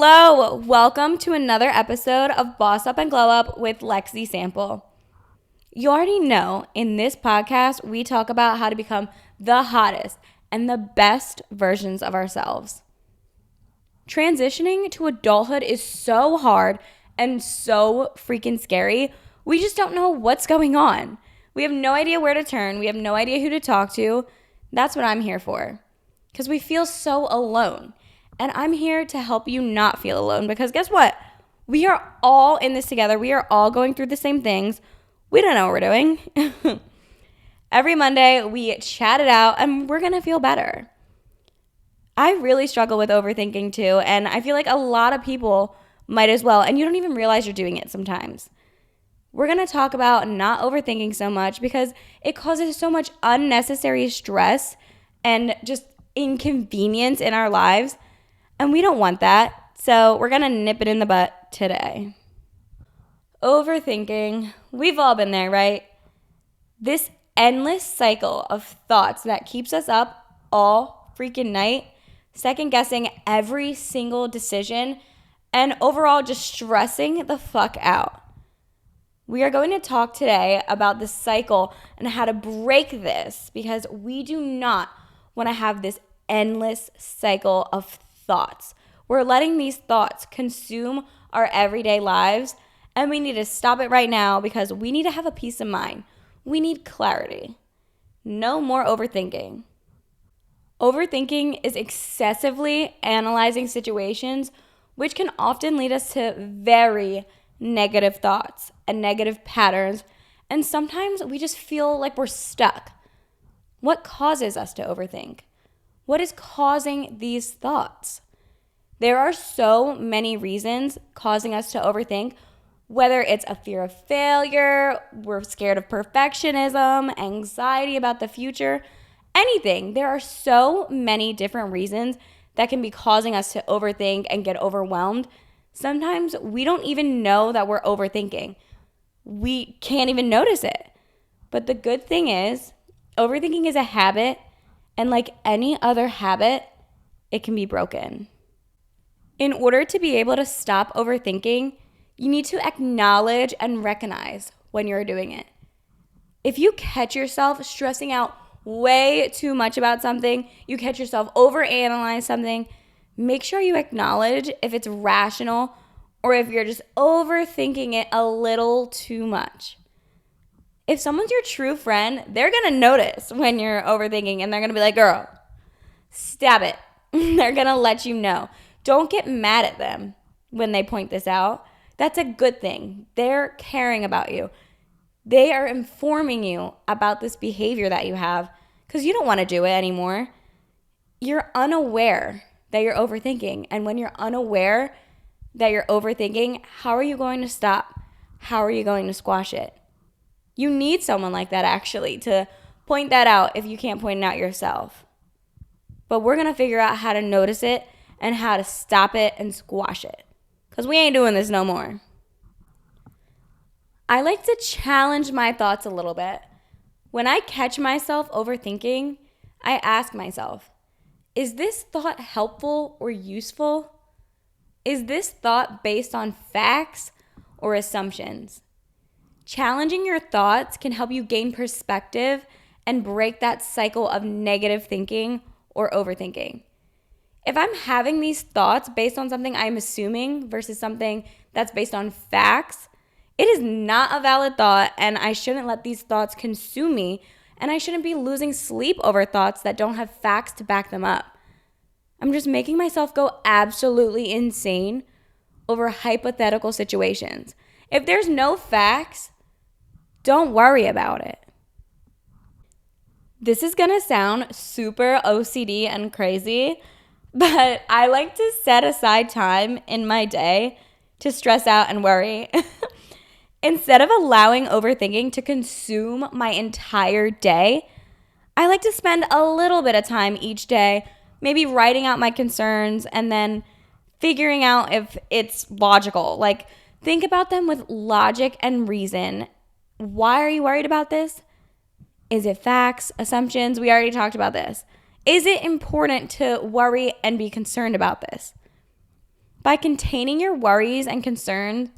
Hello, welcome to another episode of Boss Up and Glow Up with Lexi Sample. You already know in this podcast, we talk about how to become the hottest and the best versions of ourselves. Transitioning to adulthood is so hard and so freaking scary. We just don't know what's going on. We have no idea where to turn. We have no idea who to talk to. That's what I'm here for. Because we feel so alone. And I'm here to help you not feel alone because guess what? We are all in this together. We are all going through the same things. We don't know what we're doing. Every Monday, we chat it out and we're going to feel better. I really struggle with overthinking too, and I feel like a lot of people might as well, and you don't even realize you're doing it sometimes. We're going to talk about not overthinking so much because it causes so much unnecessary stress and just inconvenience in our lives. And we don't want that, so we're going to nip it in the butt today. Overthinking. We've all been there, right? This endless cycle of thoughts that keeps us up all freaking night, second guessing every single decision, and overall just stressing the fuck out. We are going to talk today about the cycle and how to break this because we do not want to have this endless cycle of thoughts. We're letting these thoughts consume our everyday lives, and we need to stop it right now because we need to have a peace of mind. We need clarity. No more overthinking. Overthinking is excessively analyzing situations, which can often lead us to very negative thoughts and negative patterns, and sometimes we just feel like we're stuck. What causes us to overthink? What is causing these thoughts? There are so many reasons causing us to overthink, whether it's a fear of failure, we're scared of perfectionism, anxiety about the future, anything. There are so many different reasons that can be causing us to overthink and get overwhelmed. Sometimes we don't even know that we're overthinking. We can't even notice it. But the good thing is, overthinking is a habit. And like any other habit, it can be broken. In order to be able to stop overthinking, you need to acknowledge and recognize when you're doing it. If you catch yourself stressing out way too much about something, you catch yourself overanalyze something, make sure you acknowledge if it's rational or if you're just overthinking it a little too much. If someone's your true friend, they're going to notice when you're overthinking and they're going to be like, girl, stop it. They're going to let you know. Don't get mad at them when they point this out. That's a good thing. They're caring about you. They are informing you about this behavior that you have because you don't want to do it anymore. You're unaware that you're overthinking. And when you're unaware that you're overthinking, how are you going to stop? How are you going to squash it? You need someone like that actually to point that out if you can't point it out yourself. But we're going to figure out how to notice it and how to stop it and squash it. Because we ain't doing this no more. I like to challenge my thoughts a little bit. When I catch myself overthinking, I ask myself, is this thought helpful or useful? Is this thought based on facts or assumptions? Challenging your thoughts can help you gain perspective and break that cycle of negative thinking or overthinking. If I'm having these thoughts based on something I'm assuming versus something that's based on facts, it is not a valid thought, and I shouldn't let these thoughts consume me, and I shouldn't be losing sleep over thoughts that don't have facts to back them up. I'm just making myself go absolutely insane over hypothetical situations. If there's no facts, don't worry about it. This is going to sound super OCD and crazy, but I like to set aside time in my day to stress out and worry. Instead of allowing overthinking to consume my entire day, I like to spend a little bit of time each day, maybe writing out my concerns and then figuring out if it's logical. Like, think about them with logic and reason. Why are you worried about this? Is it facts, assumptions? We already talked about this. Is it important to worry and be concerned about this? By containing your worries and concerns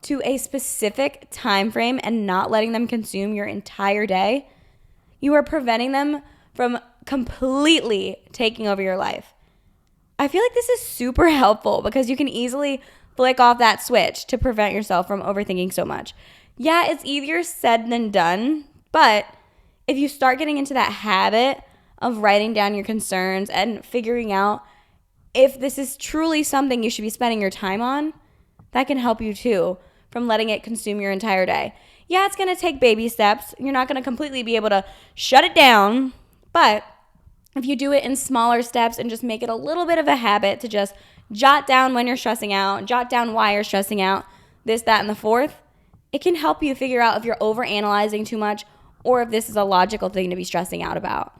to a specific time frame and not letting them consume your entire day, you are preventing them from completely taking over your life. I feel like this is super helpful because you can easily flick off that switch to prevent yourself from overthinking so much. Yeah, it's easier said than done, but if you start getting into that habit of writing down your concerns and figuring out if this is truly something you should be spending your time on, that can help you too from letting it consume your entire day. Yeah, it's going to take baby steps. You're not going to completely be able to shut it down, but if you do it in smaller steps and just make it a little bit of a habit to just jot down when you're stressing out, jot down why you're stressing out, this, that, and the fourth, it can help you figure out if you're overanalyzing too much or if this is a logical thing to be stressing out about.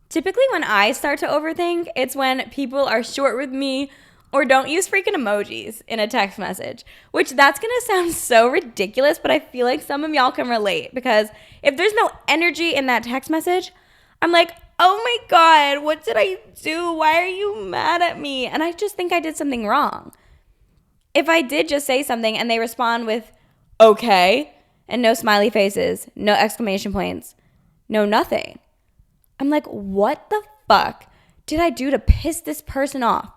Typically when I start to overthink, it's when people are short with me or don't use freaking emojis in a text message, which that's going to sound so ridiculous, but I feel like some of y'all can relate because if there's no energy in that text message, I'm like, oh my God, what did I do? Why are you mad at me? And I just think I did something wrong. If I did just say something and they respond with, okay, and no smiley faces, no exclamation points, no nothing, I'm like, what the fuck did I do to piss this person off?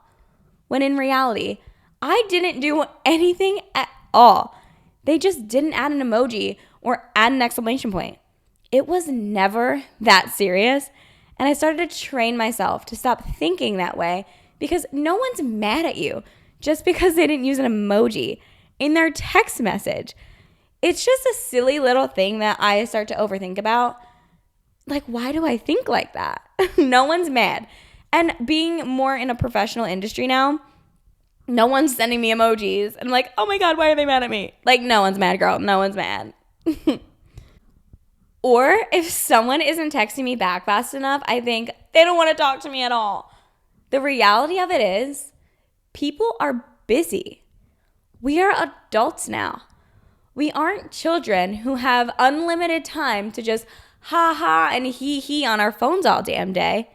When in reality, I didn't do anything at all. They just didn't add an emoji or add an exclamation point. It was never that serious. And I started to train myself to stop thinking that way because no one's mad at you just because they didn't use an emoji in their text message. It's just a silly little thing that I start to overthink about. Like, why do I think like that? No one's mad. And being more in a professional industry now, no one's sending me emojis. And I'm like, oh my God, why are they mad at me? Like, no one's mad, girl. No one's mad. Or if someone isn't texting me back fast enough, I think they don't want to talk to me at all. The reality of it is, people are busy. We are adults now. We aren't children who have unlimited time to just ha ha and he on our phones all damn day.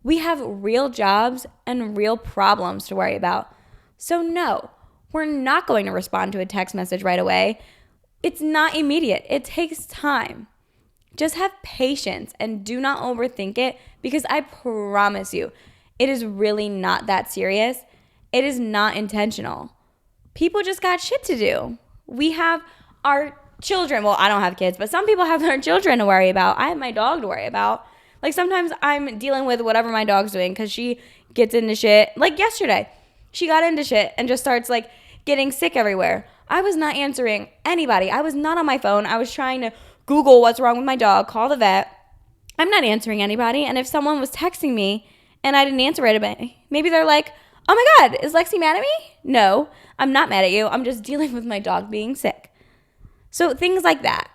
We have real jobs and real problems to worry about. So no, we're not going to respond to a text message right away. It's not immediate. It takes time. Just have patience and do not overthink it because I promise you, it is really not that serious. It is not intentional. People just got shit to do. We have our children. Well, I don't have kids, but some people have their children to worry about. I have my dog to worry about. Like sometimes I'm dealing with whatever my dog's doing because she gets into shit. Like yesterday, she got into shit and just starts like getting sick everywhere. I was not answering anybody. I was not on my phone. I was trying to Google what's wrong with my dog, call the vet. I'm not answering anybody. And if someone was texting me and I didn't answer right away, maybe they're like, oh my God, is Lexi mad at me? No, I'm not mad at you. I'm just dealing with my dog being sick. So things like that.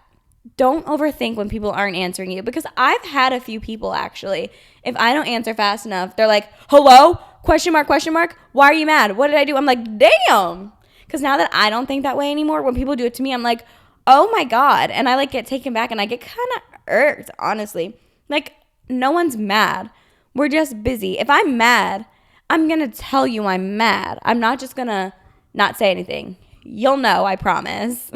Don't overthink when people aren't answering you because I've had a few people actually, if I don't answer fast enough, they're like, hello? Question mark, question mark. Why are you mad? What did I do? I'm like, damn. Because now that I don't think that way anymore, when people do it to me, I'm like, oh my God. And I like get taken back and I get kind of irked, honestly. Like, no one's mad. We're just busy. If I'm mad, I'm going to tell you I'm mad. I'm not just going to not say anything. You'll know, I promise.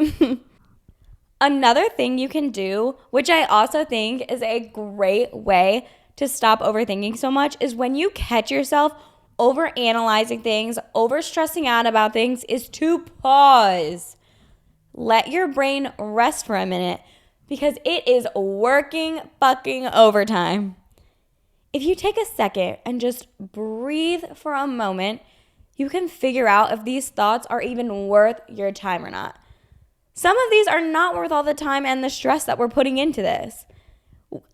Another thing you can do, which I also think is a great way to stop overthinking so much, is when you catch yourself overanalyzing things, overstressing out about things, is to pause. Let your brain rest for a minute because it is working fucking overtime. If you take a second and just breathe for a moment, you can figure out if these thoughts are even worth your time or not. Some of these are not worth all the time and the stress that we're putting into this.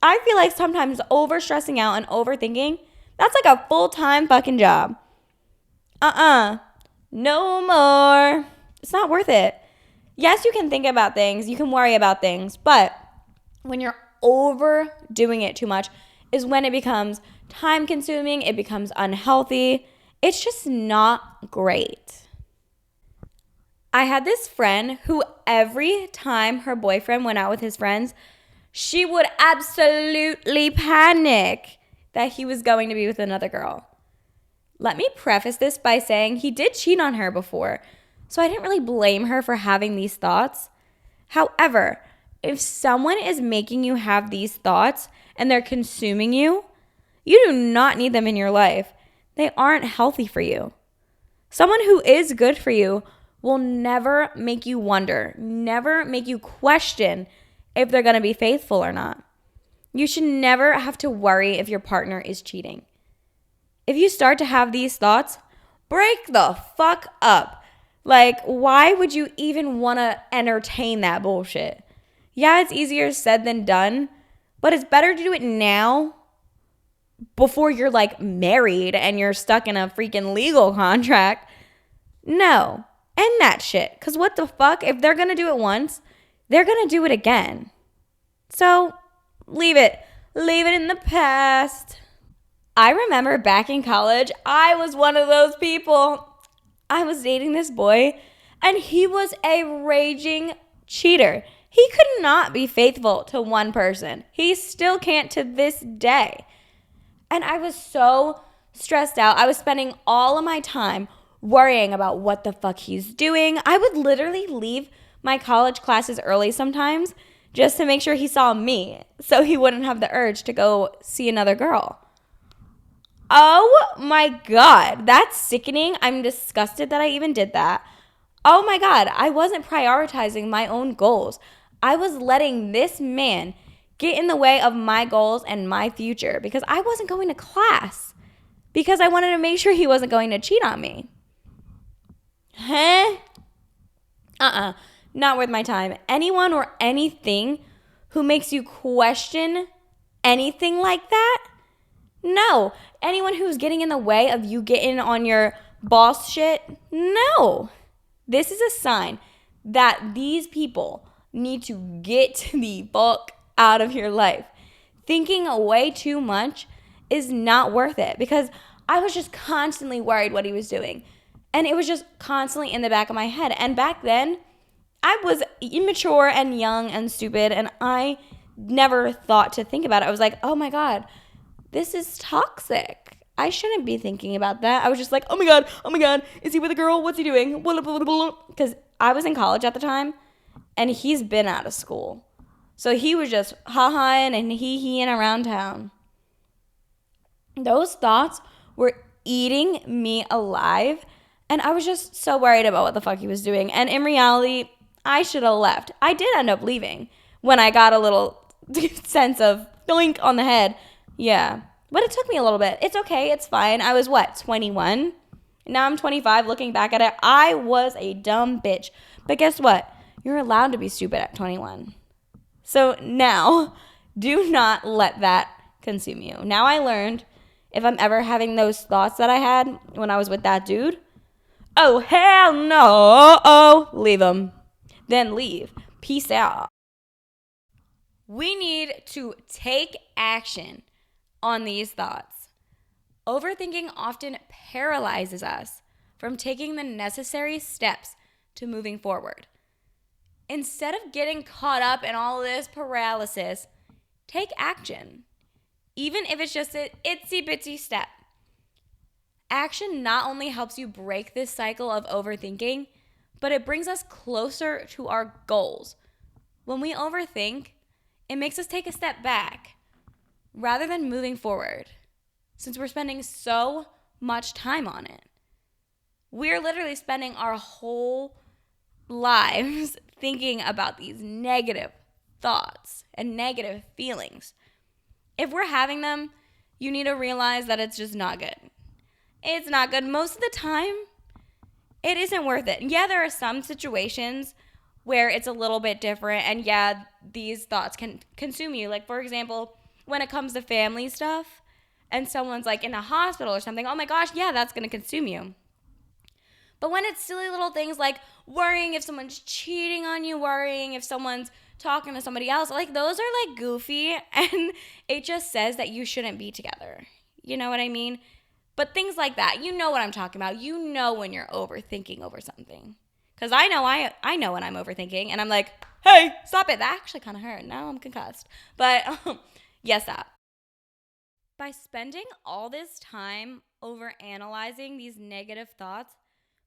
I feel like sometimes overstressing out and overthinking, that's like a full-time fucking job. No more. It's not worth it. Yes, you can think about things, you can worry about things, but when you're overdoing it too much is when it becomes time-consuming, it becomes unhealthy. It's just not great. I had this friend who every time her boyfriend went out with his friends, she would absolutely panic that he was going to be with another girl. Let me preface this by saying he did cheat on her before, so I didn't really blame her for having these thoughts. However, if someone is making you have these thoughts and they're consuming you, you do not need them in your life. They aren't healthy for you. Someone who is good for you will never make you wonder, never make you question if they're going to be faithful or not. You should never have to worry if your partner is cheating. If you start to have these thoughts, break the fuck up. Like, why would you even want to entertain that bullshit? Yeah, it's easier said than done, but it's better to do it now before you're like married and you're stuck in a freaking legal contract. No, end that shit. Because what the fuck? If they're going to do it once, they're going to do it again. So leave it. Leave it in the past. I remember back in college, I was one of those people. I was dating this boy, and he was a raging cheater. He could not be faithful to one person. He still can't to this day. And I was so stressed out. I was spending all of my time worrying about what the fuck he's doing. I would literally leave my college classes early sometimes just to make sure he saw me so he wouldn't have the urge to go see another girl. Oh my God, that's sickening. I'm disgusted that I even did that. Oh my God, I wasn't prioritizing my own goals. I was letting this man get in the way of my goals and my future because I wasn't going to class because I wanted to make sure he wasn't going to cheat on me. Huh? Not worth my time. Anyone or anything who makes you question anything like that? No. Anyone who's getting in the way of you getting on your boss shit? No. This is a sign that these people need to get the fuck out of your life. Thinking way too much is not worth it because I was just constantly worried what he was doing. And it was just constantly in the back of my head. And back then, I was immature and young and stupid, and I never thought to think about it. I was like, oh my God, this is toxic. I shouldn't be thinking about that. I was just like, oh my God, is he with a girl? What's he doing? Because I was in college at the time, and he's been out of school. So he was just ha-haing and he-heing around town. Those thoughts were eating me alive, and I was just so worried about what the fuck he was doing. And in reality, I should have left. I did end up leaving when I got a little sense of doink on the head. Yeah. But it took me a little bit. It's okay. It's fine. I was 21? Now I'm 25. Looking back at it, I was a dumb bitch. But guess what? You're allowed to be stupid at 21. So now, do not let that consume you. Now I learned if I'm ever having those thoughts that I had when I was with that dude, oh, hell no. Oh, leave them. Then leave. Peace out. We need to take action on these thoughts. Overthinking often paralyzes us from taking the necessary steps to moving forward. Instead of getting caught up in all this paralysis, take action. Even if it's just an itsy bitsy step. Action not only helps you break this cycle of overthinking, but it brings us closer to our goals. When we overthink, it makes us take a step back rather than moving forward, since we're spending so much time on it. We're literally spending our whole lives thinking about these negative thoughts and negative feelings. If we're having them, you need to realize that it's just not good. It's not good. Most of the time, it isn't worth it. Yeah, there are some situations where it's a little bit different, and yeah, these thoughts can consume you. Like, for example, when it comes to family stuff and someone's like in a hospital or something, oh my gosh, yeah, that's going to consume you. But when it's silly little things like worrying if someone's cheating on you, worrying if someone's talking to somebody else, like those are like goofy, and it just says that you shouldn't be together. You know what I mean? But things like that, you know what I'm talking about. You know when you're overthinking over something. Because I know when I'm overthinking, and I'm like, hey, stop it. That actually kind of hurt. Now I'm concussed. But yes, stop. By spending all this time over analyzing these negative thoughts,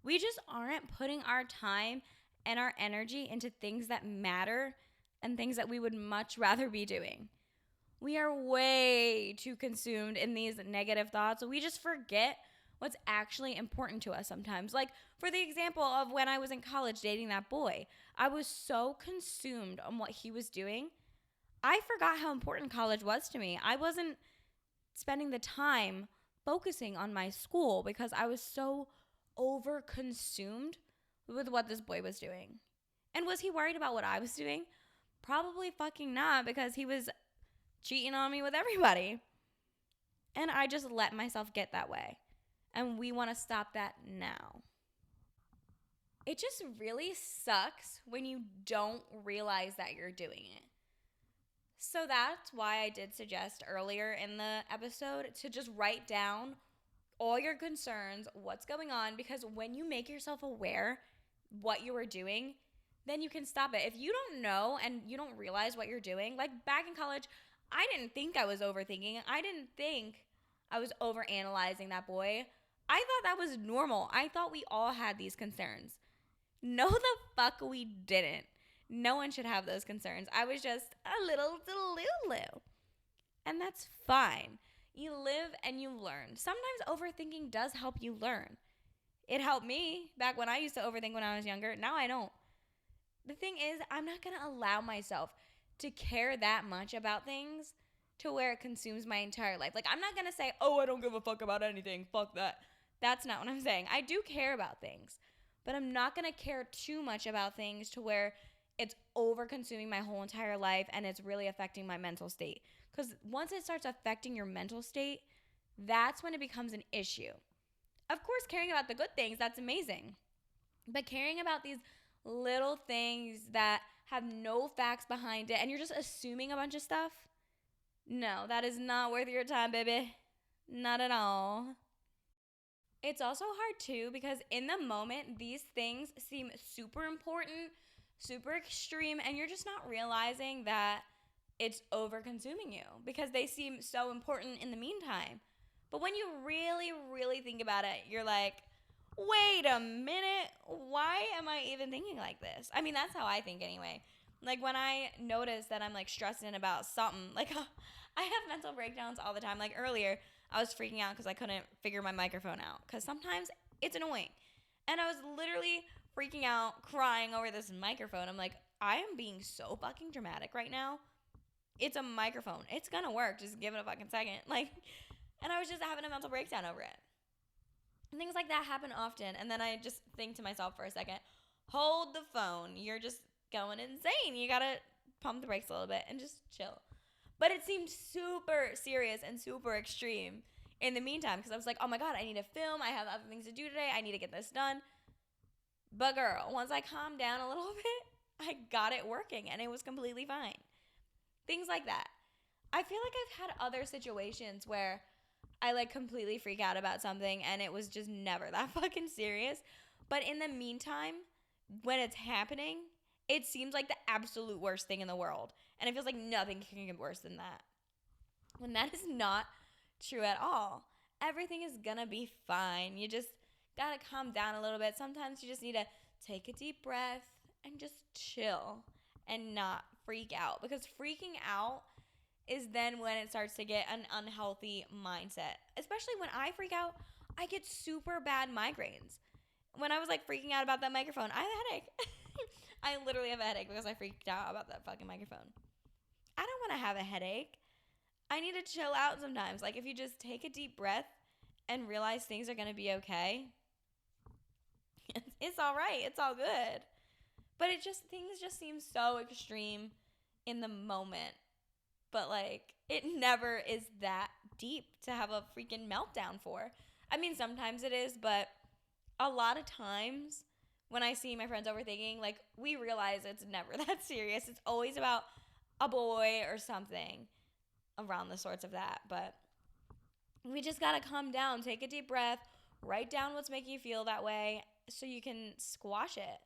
we just aren't putting our time and our energy into things that matter and things that we would much rather be doing. We are way too consumed in these negative thoughts. We just forget what's actually important to us sometimes. Like, for the example of when I was in college dating that boy, I was so consumed on what he was doing. I forgot how important college was to me. I wasn't spending the time focusing on my school because I was so over consumed with what this boy was doing. And was he worried about what I was doing? Probably fucking not, because he was cheating on me with everybody. And I just let myself get that way. And we want to stop that now. It just really sucks when you don't realize that you're doing it. So that's why I did suggest earlier in the episode to just write down all your concerns, what's going on, because when you make yourself aware what you are doing, then you can stop it. If you don't know and you don't realize what you're doing, like back in college, I didn't think I was overthinking. I didn't think I was overanalyzing that boy. I thought that was normal. I thought we all had these concerns. No, the fuck we didn't. No one should have those concerns. I was just a little delulu. And that's fine. You live and you learn. Sometimes overthinking does help you learn. It helped me back when I used to overthink when I was younger. Now I don't. The thing is, I'm not going to allow myself to care that much about things to where it consumes my entire life. Like, I'm not going to say, oh, I don't give a fuck about anything. Fuck that. That's not what I'm saying. I do care about things, but I'm not going to care too much about things to where it's over consuming my whole entire life and it's really affecting my mental state. Because once it starts affecting your mental state, that's when it becomes an issue. Of course, caring about the good things, that's amazing. But caring about these little things that have no facts behind it and you're just assuming a bunch of stuff, no, that is not worth your time, baby. Not at all. It's also hard too because in the moment, these things seem super important, super extreme, and you're just not realizing that it's over consuming you because they seem so important in the meantime. But when you really, really think about it, you're like, wait a minute, why am I even thinking like this? I mean, that's how I think anyway. Like when I notice that I'm like stressing about something, like I have mental breakdowns all the time. Like earlier, I was freaking out because I couldn't figure my microphone out because sometimes it's annoying. And I was literally freaking out, crying over this microphone. I'm like, I am being so fucking dramatic right now. It's a microphone. It's gonna work. Just give it a fucking second. Like, and I was just having a mental breakdown over it. And things like that happen often. And then I just think to myself for a second, hold the phone. You're just going insane. You gotta pump the brakes a little bit and just chill. But it seemed super serious and super extreme in the meantime because I was like, oh my God, I need to film. I have other things to do today. I need to get this done. But girl, once I calmed down a little bit, I got it working and it was completely fine. Things like that. I feel like I've had other situations where I like completely freak out about something and it was just never that fucking serious. But in the meantime, when it's happening, it seems like the absolute worst thing in the world. And it feels like nothing can get worse than that. When that is not true at all. Everything is gonna be fine. You just gotta calm down a little bit. Sometimes you just need to take a deep breath and just chill and not freak out. Because freaking out is then when it starts to get an unhealthy mindset. Especially when I freak out, I get super bad migraines. When I was like freaking out about that microphone, I have a headache. I literally have a headache because I freaked out about that fucking microphone. I don't want to have a headache. I need to chill out sometimes. Like if you just take a deep breath and realize things are going to be okay, it's all right. It's all good. But things just seem so extreme in the moment. But like it never is that deep to have a freaking meltdown for. I mean, sometimes it is, but a lot of times when I see my friends overthinking, like we realize it's never that serious. It's always about a boy or something around the sorts of that. But we just got to calm down, take a deep breath, write down what's making you feel that way so you can squash it.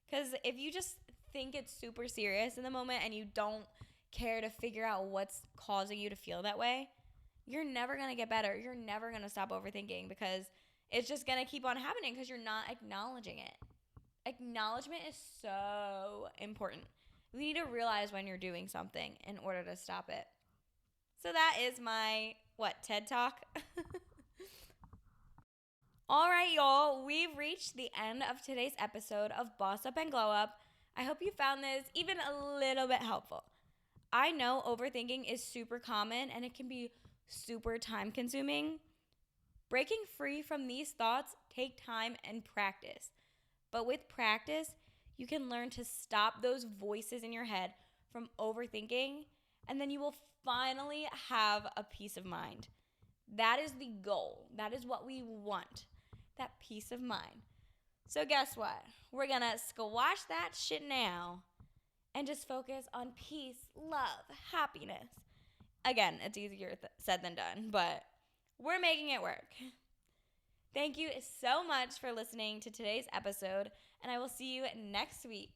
Because if you just think it's super serious in the moment and you don't care to figure out what's causing you to feel that way, you're never going to get better. You're never going to stop overthinking because it's just going to keep on happening because you're not acknowledging it. Acknowledgement is so important. You need to realize when you're doing something in order to stop it. So that is my, TED Talk? All right, y'all, we've reached the end of today's episode of Boss Up and Glow Up. I hope you found this even a little bit helpful. I know overthinking is super common and it can be super time consuming. Breaking free from these thoughts take time and practice. But with practice, you can learn to stop those voices in your head from overthinking, and then you will finally have a peace of mind. That is the goal. That is what we want. That peace of mind. So guess what? We're gonna squash that shit now and just focus on peace, love, happiness. Again, it's easier said than done, but we're making it work. Thank you so much for listening to today's episode, and I will see you next week.